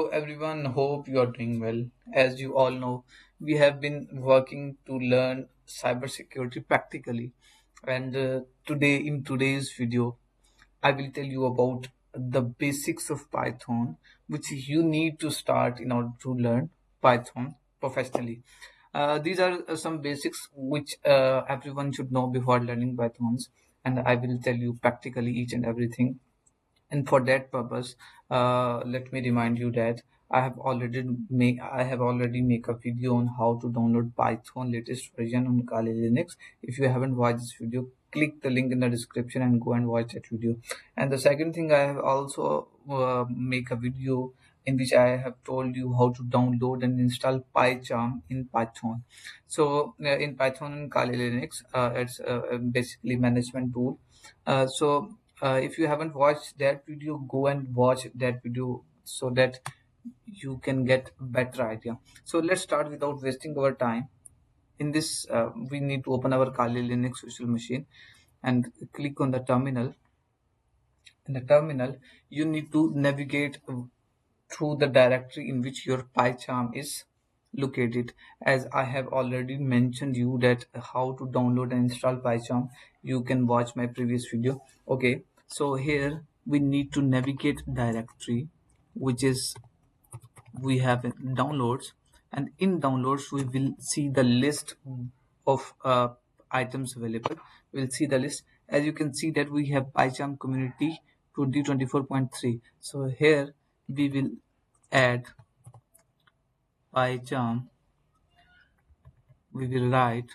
everyone, hope you are doing well. As you all know, we have been working to learn cybersecurity practically. And today, in today's video, I will tell you about the basics of Python, which you need to start in order to learn Python professionally. These are some basics which everyone should know before learning Pythons, and I will tell you practically each and everything. And for that purpose, let me remind you that I have already make a video on how to download Python latest version on Kali Linux. If you haven't watched this video, click the link in the description and go and watch that video. And the second thing, I have also make a video in which I have told you how to download and install PyCharm in Python. So in Python and Kali Linux, it's basically management tool. If you haven't watched that video, go and watch that video so that you can get a better idea. So let's start without wasting our time. In this, we need to open our Kali Linux virtual machine and click on the terminal. In the terminal, you need to navigate through the directory in which your PyCharm is located. As I have already mentioned you that how to download and install PyCharm, you can watch my previous video. Okay, so here we need to navigate directory, which is we have in downloads, and in downloads we will see the list of items available. We'll see the list. As you can see that we have PyCharm community 2024.3. So here we will add PyCharm. We will write.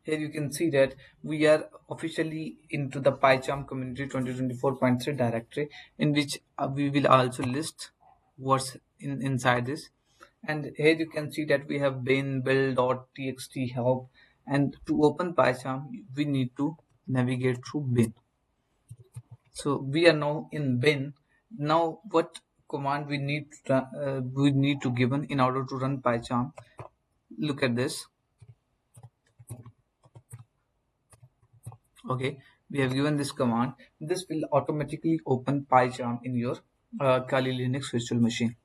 Here you can see that we are officially into the PyCharm community 2024.3 directory, in which we will also list what's inside this. And here you can see that we have bin build.txt help, and to open PyCharm we need to navigate through bin. So we are now in bin. Now what command we need to given in order to run PyCharm? Look at this. Okay, we have given this command. This will automatically open PyCharm in your Kali Linux virtual machine.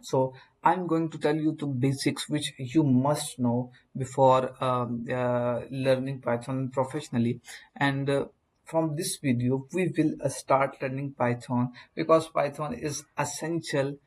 So I'm going to tell you the basics which you must know before learning Python professionally. And from this video, we will start learning Python, because Python is essential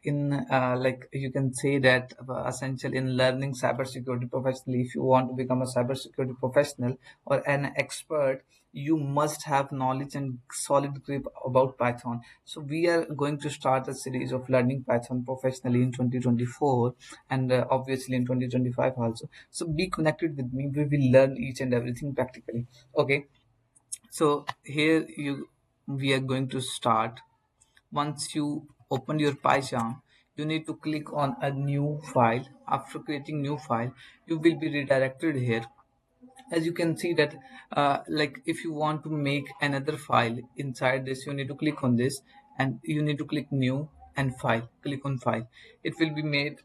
in like you can say that essential in learning cybersecurity professionally. If you want to become a cybersecurity professional or an expert, you must have knowledge and solid grip about Python. So we are going to start a series of learning Python professionally in 2024, and obviously in 2025 also. So be connected with me. We will learn each and everything practically. Okay. So here we are going to start. Once you open your PyCharm, you need to click on a new file. After creating new file, you will be redirected here. As you can see that like if you want to make another file inside this, you need to click on this and you need to click new and file. Click on file. It will be made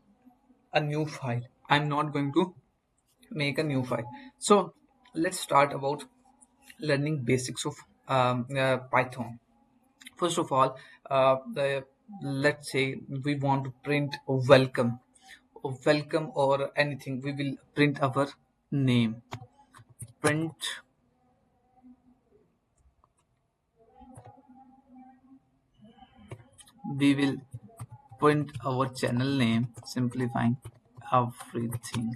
a new file. I'm not going to make a new file. So let's start about learning basics of Python. First of all, let's say we want to print welcome or anything. We will print our name. Print we will print our channel name, simplifying everything,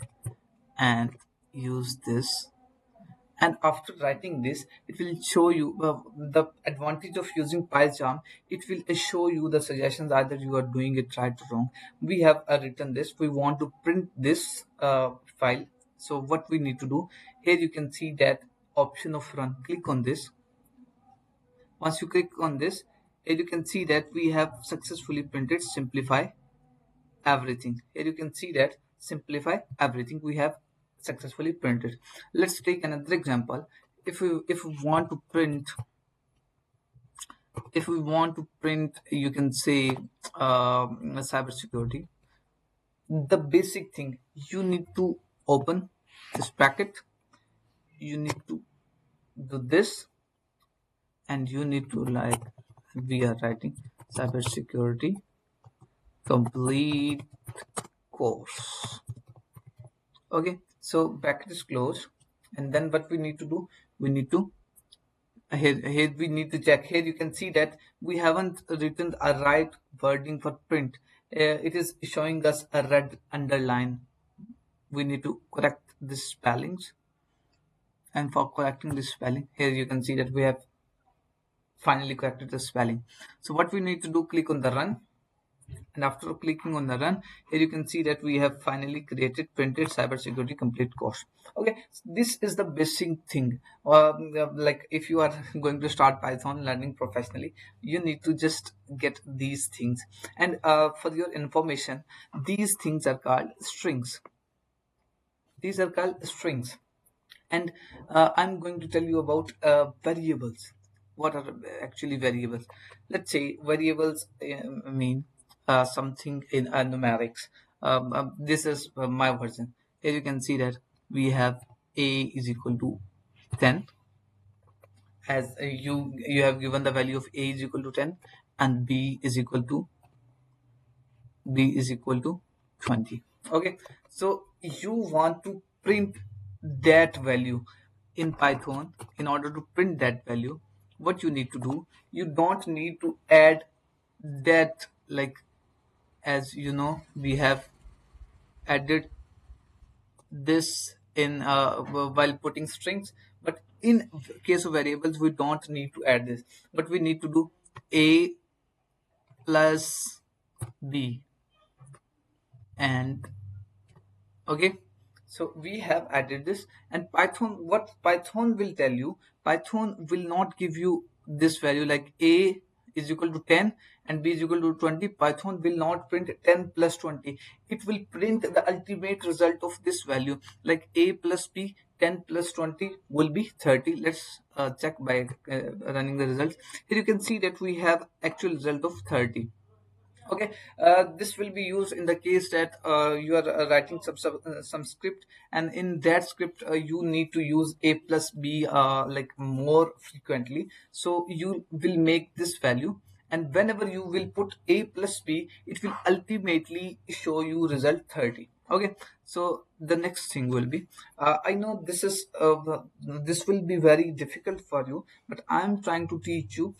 and use this. And after writing this, it will show you the advantage of using PyCharm. It will show you the suggestions either you are doing it right or wrong. We have written this. We want to print this file. So what we need to do, here you can see that option of run. Click on this. Once you click on this, here you can see that we have successfully printed simplify everything. Here you can see that simplify everything we have successfully printed. Let's take another example. If we want to print, you can say cybersecurity. The basic thing, you need to open this bracket, you need to do this, and you need to, like we are writing cybersecurity complete course. Okay, so bracket is closed, and then what we need to do, we need to here we need to check. Here you can see that we haven't written a right wording for print. It is showing us a red underline. We need to correct the spellings, and for correcting the spelling, here you can see that we have finally corrected the spelling. So what we need to do, click on the run, and after clicking on the run, here you can see that we have finally created printed cybersecurity complete course. Okay, so this is the basic thing. Like if you are going to start Python learning professionally, you need to just get these things. And for your information, these things are called strings. These are called strings. And I'm going to tell you about variables. What are actually variables? Let's say variables mean something in numerics. This is my version. Here you can see that we have a is equal to 10, as you have given the value of a is equal to 10, and b is equal to 20. Okay, so you want to print that value in Python. In order to print that value, what you need to do, you don't need to add that, like, as you know, we have added this in while putting strings, but in case of variables we don't need to add this, but we need to do a plus b. And okay, so we have added this. And Python, what Python will tell you, Python will not give you this value like a is equal to 10 and b is equal to 20. Python will not print 10 plus 20. It will print the ultimate result of this value, like a plus b. 10 plus 20 will be 30. Let's check by running the results. Here you can see that we have actual result of 30. Okay, this will be used in the case that you are writing some script, and in that script you need to use a plus b like more frequently. So you will make this value, and whenever you will put a plus b, it will ultimately show you result 30. Okay, so the next thing will be, I know this will be very difficult for you, but I am trying to teach you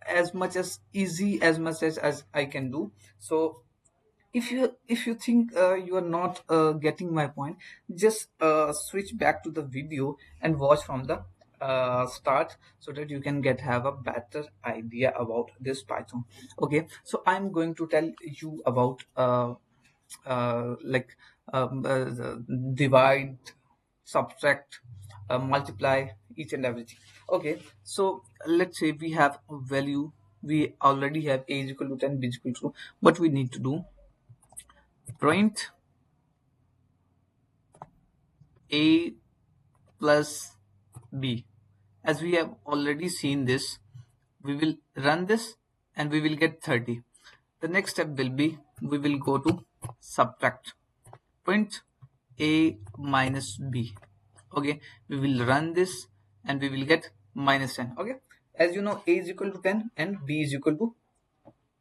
as much as easy as much as I can do. So if you think you are not getting my point, just switch back to the video and watch from the start, so that you can have a better idea about this Python. Okay, so I'm going to tell you about like divide, subtract, multiply, each and everything. Okay, so let's say we have a value. We already have a is equal to 10, b is equal to 2. What we need to do, print a plus b. As we have already seen this, we will run this and we will get 30. The next step will be, we will go to subtract, print a minus b. Okay, we will run this and we will get minus 10. Okay, as you know, a is equal to 10 and b is equal to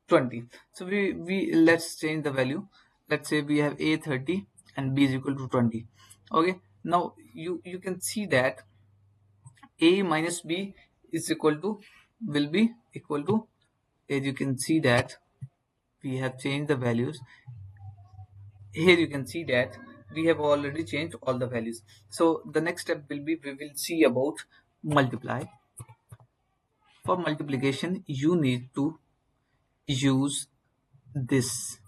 20. So we let's change the value. Let's say we have a 30 and b is equal to 20. Okay, now you can see that a minus b is equal to, will be equal to, as you can see that we have changed the values. Here you can see that we have already changed all the values. So the next step will be, we will see about multiply. For multiplication, you need to use this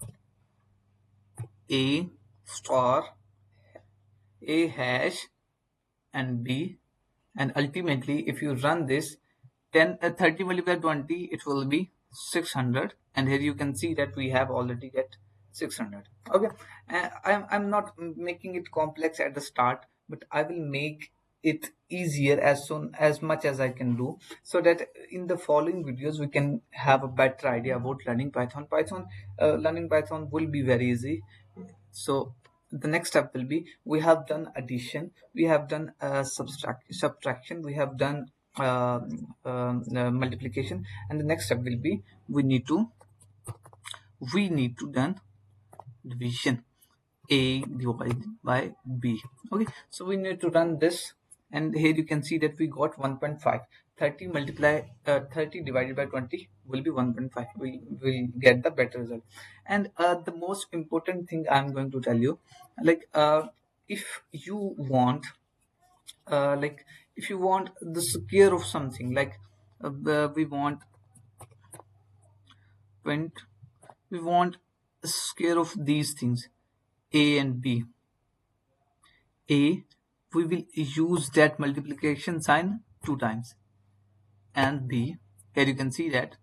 a star, a hash, and b, and ultimately if you run this, 30 multiplied 20, it will be 600. And here you can see that we have already get 600. Okay, I'm not making it complex at the start, but I will make it easier as soon as much as I can do, so that in the following videos we can have a better idea about learning Python. Learning Python will be very easy. So the next step will be, we have done addition, we have done subtraction, we have done multiplication, and the next step will be, we need to we need to done division. A divided by B. Okay, so we need to run this, and here you can see that we got 1.5. 30 divided by 20 will be 1.5. We'll get the better result. And the most important thing I'm going to tell you, like if you want like if you want the square of something, like we want 20, we want the square of these things, A and B. A, we will use that multiplication sign 2 times, and B, here you can see that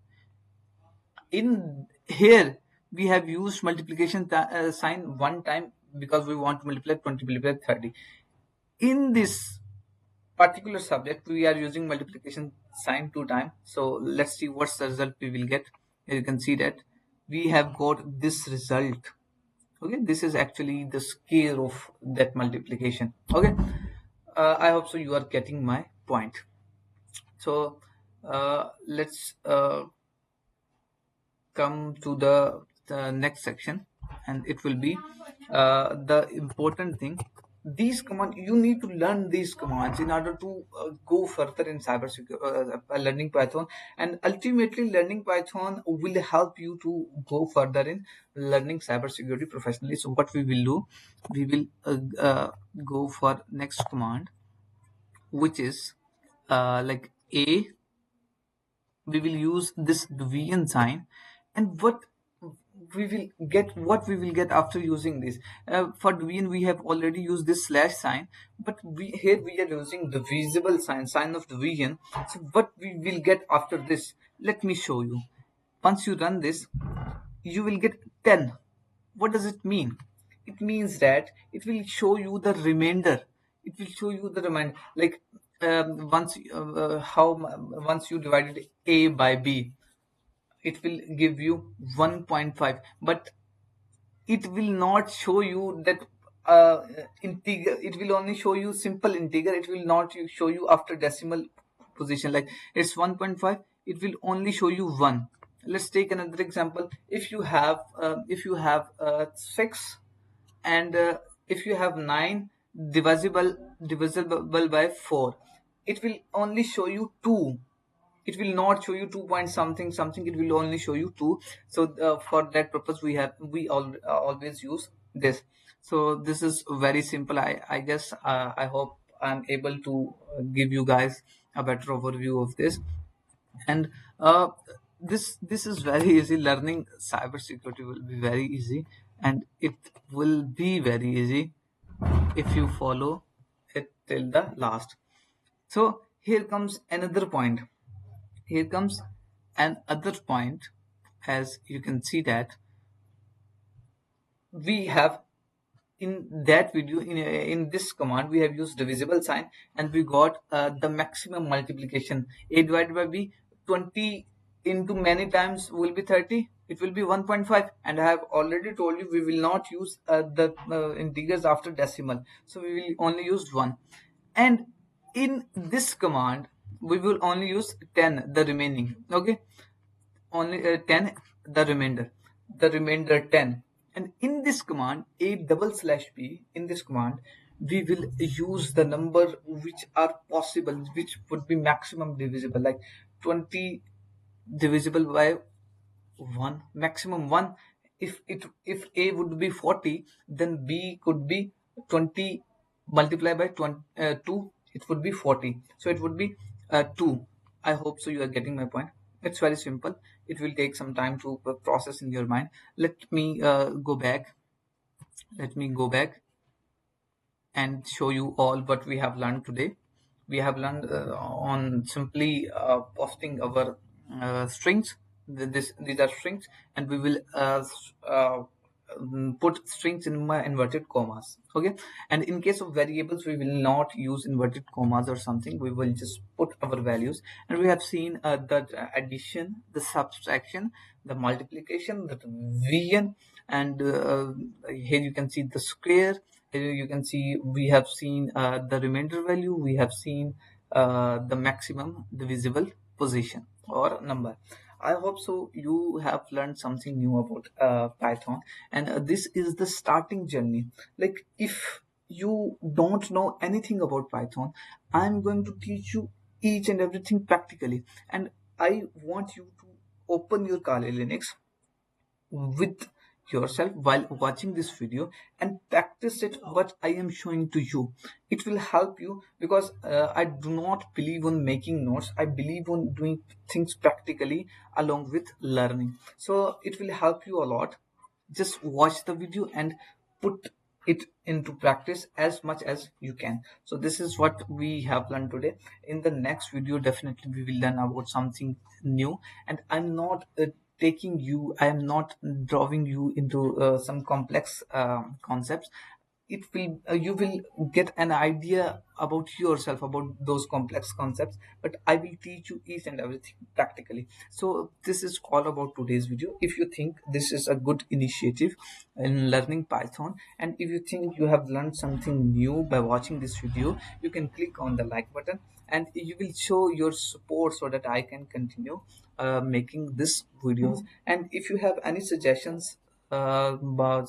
in here we have used multiplication sign 1 time because we want to multiply 20 multiply 30. In this particular subject we are using multiplication sign 2 times, so let's see what's the result we will get. Here you can see that we have got this result. Okay, this is actually the scale of that multiplication. Okay, I hope so you are getting my point. So let's come to the next section, and it will be the important thing. These commands, you need to learn these commands in order to go further in cybersecurity, learning Python, and ultimately learning Python will help you to go further in learning cybersecurity professionally. So what we will do, we will go for next command, which is like A. We will use this division sign, and what we will get after using this, for division we have already used this slash sign, but here we are using the visible sign of division. So what we will get after this, let me show you. Once you run this, you will get 10. What does it mean? It means that it will show you the remainder. It will show you the remainder, like once you divided A by B, it will give you 1.5, but it will not show you that integer. It will only show you simple integer. It will not show you after decimal position, like it's 1.5. It will only show you 1. Let's take another example. If you have 6, and if you have 9 divisible by 4, it will only show you 2. It will not show you 2 point something something. It will only show you 2. So for that purpose we always use this. So this is very simple. I guess I hope I'm able to give you guys a better overview of this. And this is very easy. Learning cybersecurity will be very easy, and it will be very easy if you follow it till the last. So here comes another point. Here comes another point. As you can see that we have in that video, in this command, we have used divisible sign, and we got the maximum multiplication. A divided by B, 20 into many times will be 30. It will be 1.5, and I have already told you we will not use the integers after decimal, so we will only use 1. And in this command we will only use 10, the remaining. Okay, only 10, the remainder 10. And in this command, a double slash b, in this command we will use the number which are possible, which would be maximum divisible, like 20 divisible by 1, maximum 1. If a would be 40, then b could be 20 multiplied by 2, it would be 40, so it would be 2. I hope so you are getting my point. It's very simple. It will take some time to process in your mind. Let me go back. Let me go back and show you all what we have learned today. We have learned on simply posting our strings. These are strings, and we will put strings in my inverted commas. Okay, and in case of variables we will not use inverted commas or something. We will just put our values, and we have seen the addition, the subtraction, the multiplication, the division, and here you can see the square. Here you can see we have seen the remainder value. We have seen the maximum divisible position or number. I hope so. You have learned something new about Python, and this is the starting journey. Like, if you don't know anything about Python, I'm going to teach you each and everything practically. And I want you to open your Kali Linux with yourself while watching this video and practice it what I am showing to you. It will help you because I do not believe on making notes. I believe on doing things practically along with learning. So it will help you a lot. Just watch the video and put it into practice as much as you can. So this is what we have learned today. In the next video, definitely we will learn about something new. And I'm not taking you, I am not drawing you into some complex concepts. It will you will get an idea about yourself about those complex concepts, but I will teach you each and everything practically. So this is all about today's video. If you think this is a good initiative in learning Python, and if you think you have learned something new by watching this video, you can click on the like button and you will show your support so that I can continue making this videos. And if you have any suggestions about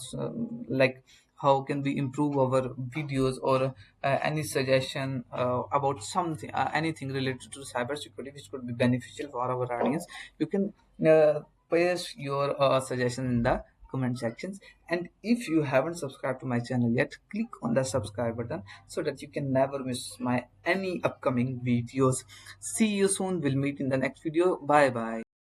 like how can we improve our videos, or any suggestion about something, anything related to cybersecurity which could be beneficial for our audience, you can paste your suggestion in the comment sections. And if you haven't subscribed to my channel yet, click on the subscribe button so that you can never miss my any upcoming videos. See you soon. We'll meet in the next video. Bye bye.